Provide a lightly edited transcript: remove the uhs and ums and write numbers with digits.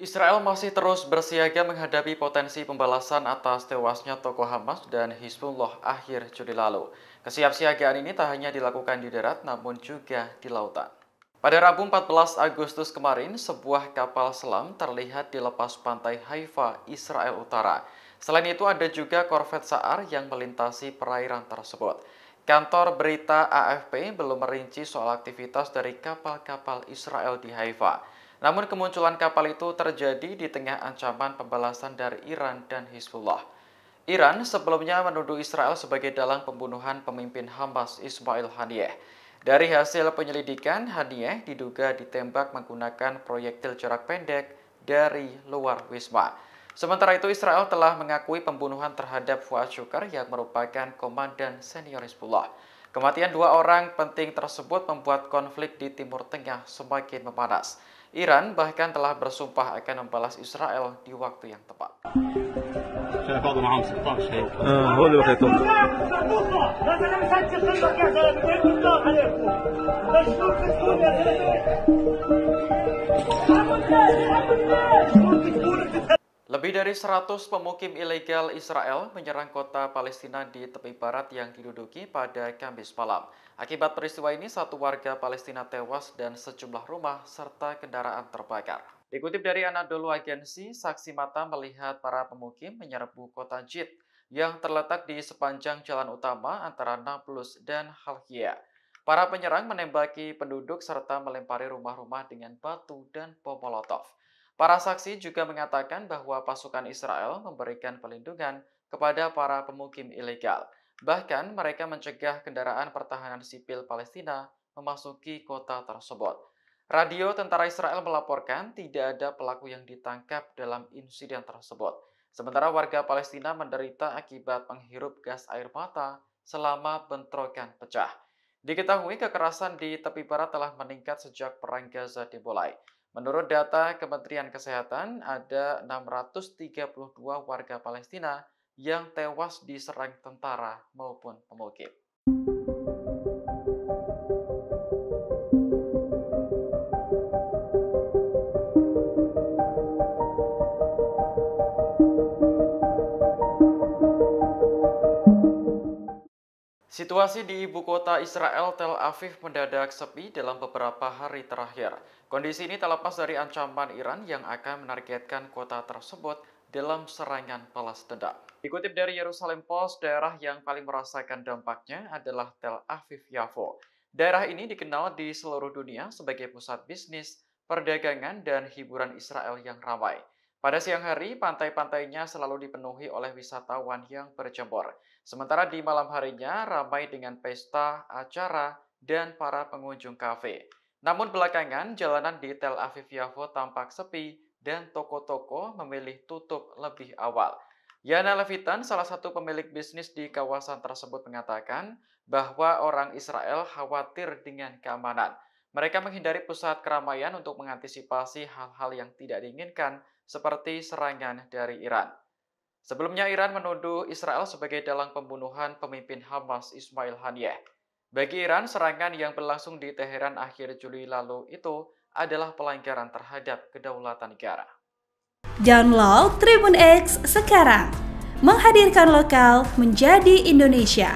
Israel masih terus bersiaga menghadapi potensi pembalasan atas tewasnya tokoh Hamas dan Hizbullah akhir Juli lalu. Kesiapsiagaan ini tak hanya dilakukan di darat namun juga di lautan. Pada Rabu 14 Agustus kemarin, sebuah kapal selam terlihat di lepas pantai Haifa, Israel Utara. Selain itu ada juga korvet Sa'ar yang melintasi perairan tersebut. Kantor berita AFP belum merinci soal aktivitas dari kapal-kapal Israel di Haifa. Namun kemunculan kapal itu terjadi di tengah ancaman pembalasan dari Iran dan Hizbullah. Iran sebelumnya menuduh Israel sebagai dalang pembunuhan pemimpin Hamas Ismail Haniyeh. Dari hasil penyelidikan, Haniyeh diduga ditembak menggunakan proyektil jarak pendek dari luar wisma. Sementara itu Israel telah mengakui pembunuhan terhadap Fuad Shukar yang merupakan komandan senior Hizbullah. Kematian dua orang penting tersebut membuat konflik di Timur Tengah semakin memanas. Iran bahkan telah bersumpah akan membalas Israel di waktu yang tepat. Lebih dari 100 pemukim ilegal Israel menyerang kota Palestina di tepi barat yang diduduki pada Kamis malam. Akibat peristiwa ini, satu warga Palestina tewas dan sejumlah rumah serta kendaraan terbakar. Dikutip dari Anadolu Agency, saksi mata melihat para pemukim menyerbu kota Jid yang terletak di sepanjang jalan utama antara Nablus dan Halkia. Para penyerang menembaki penduduk serta melempari rumah-rumah dengan batu dan bom molotov. Para saksi juga mengatakan bahwa pasukan Israel memberikan pelindungan kepada para pemukim ilegal. Bahkan mereka mencegah kendaraan pertahanan sipil Palestina memasuki kota tersebut. Radio tentara Israel melaporkan tidak ada pelaku yang ditangkap dalam insiden tersebut. Sementara warga Palestina menderita akibat menghirup gas air mata selama bentrokan pecah. Diketahui kekerasan di tepi barat telah meningkat sejak perang Gaza dimulai. Menurut data Kementerian Kesehatan, ada 632 warga Palestina yang tewas diserang tentara maupun pemukim. Situasi di ibu kota Israel, Tel Aviv, mendadak sepi dalam beberapa hari terakhir. Kondisi ini tak lepas dari ancaman Iran yang akan menargetkan kota tersebut dalam serangan balas dendam. Dikutip dari Yerusalem Post, daerah yang paling merasakan dampaknya adalah Tel Aviv-Yafo. Daerah ini dikenal di seluruh dunia sebagai pusat bisnis, perdagangan, dan hiburan Israel yang ramai. Pada siang hari, pantai-pantainya selalu dipenuhi oleh wisatawan yang berjemur. Sementara di malam harinya ramai dengan pesta, acara, dan para pengunjung kafe. Namun belakangan, jalanan di Tel Aviv-Yafo tampak sepi dan toko-toko memilih tutup lebih awal. Yana Levitan, salah satu pemilik bisnis di kawasan tersebut, mengatakan bahwa orang Israel khawatir dengan keamanan. Mereka menghindari pusat keramaian untuk mengantisipasi hal-hal yang tidak diinginkan seperti serangan dari Iran. Sebelumnya Iran menuduh Israel sebagai dalang pembunuhan pemimpin Hamas Ismail Haniyeh. Bagi Iran, serangan yang berlangsung di Teheran akhir Juli lalu itu adalah pelanggaran terhadap kedaulatan negara. Download Tribun X sekarang, menghadirkan lokal menjadi Indonesia.